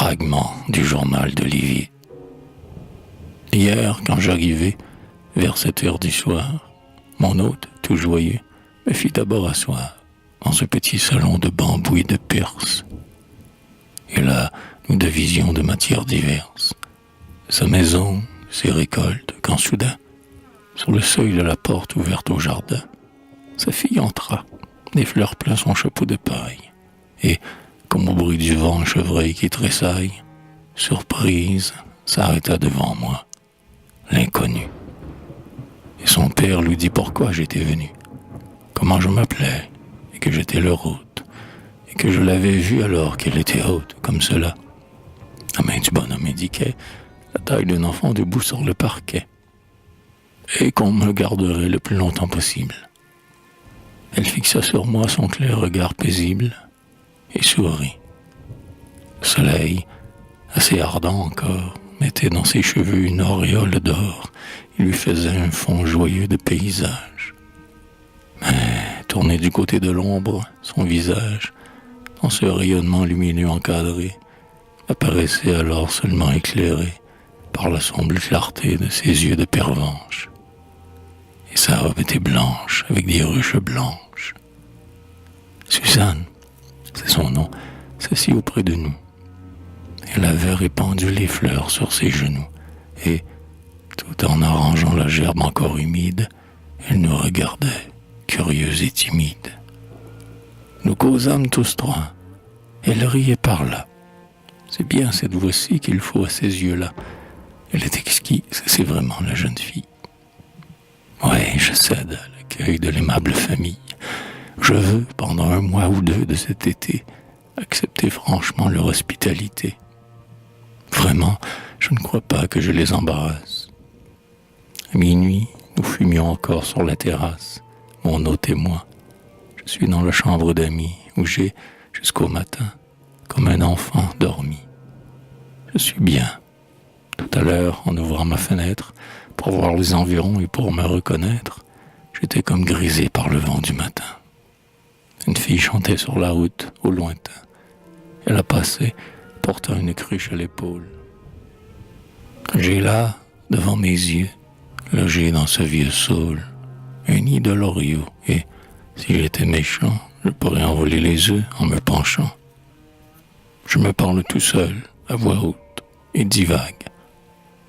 fragment du journal d'Olivier. Hier, quand j'arrivai, vers 7 heures du soir, mon hôte, tout joyeux, me fit d'abord asseoir dans ce petit salon de bambou et de perse. Et là, nous devisions de matières diverses. Sa maison, ses récoltes, quand soudain, sur le seuil de la porte ouverte au jardin, sa fille entra, des fleurs plein son chapeau de paille, et, comme au bruit du vent, un chevreuil qui tressaille, surprise, s'arrêta devant moi, l'inconnu. Et son père lui dit pourquoi j'étais venu, comment je m'appelais, et que j'étais leur hôte, et que je l'avais vue alors qu'elle était haute, comme cela. La main du bonhomme indiquait la taille d'un enfant debout sur le parquet, et qu'on me garderait le plus longtemps possible. Elle fixa sur moi son clair regard paisible et sourit. Le soleil, assez ardent encore, mettait dans ses cheveux une auréole d'or et lui faisait un fond joyeux de paysage. Mais, tourné du côté de l'ombre, son visage, dans ce rayonnement lumineux encadré, apparaissait alors seulement éclairé par la sombre clarté de ses yeux de pervenche. Et sa robe était blanche, avec des ruches blanches. Suzanne, c'est son nom, s'assit auprès de nous. Elle avait répandu les fleurs sur ses genoux, et, tout en arrangeant la gerbe encore humide, elle nous regardait, curieuse et timide. Nous causâmes tous trois. Elle riait par là. C'est bien cette voix-ci qu'il faut à ces yeux-là. Elle est exquise, c'est vraiment la jeune fille. Ouais, je cède à l'accueil de l'aimable famille. Je veux, pendant 1 mois ou 2 de cet été, accepter franchement leur hospitalité. Vraiment, je ne crois pas que je les embarrasse. À minuit, nous fumions encore sur la terrasse, mon hôte et moi. Je suis dans la chambre d'amis, où j'ai, jusqu'au matin, comme un enfant, dormi. Je suis bien. Tout à l'heure, en ouvrant ma fenêtre, pour voir les environs et pour me reconnaître, j'étais comme grisé par le vent du matin. Une fille chantait sur la route, au lointain. Elle a passé, portant une cruche à l'épaule. J'ai là, devant mes yeux, logé dans ce vieux saule, un nid de loriot, et, si j'étais méchant, je pourrais envoler les œufs en me penchant. Je me parle tout seul, à voix haute, et divague.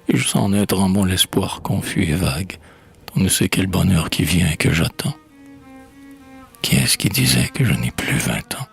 Et je sens naître en moi l'espoir confus et vague, on ne sait quel bonheur qui vient et que j'attends. Qui est-ce qui disait que je n'ai plus 20 ans?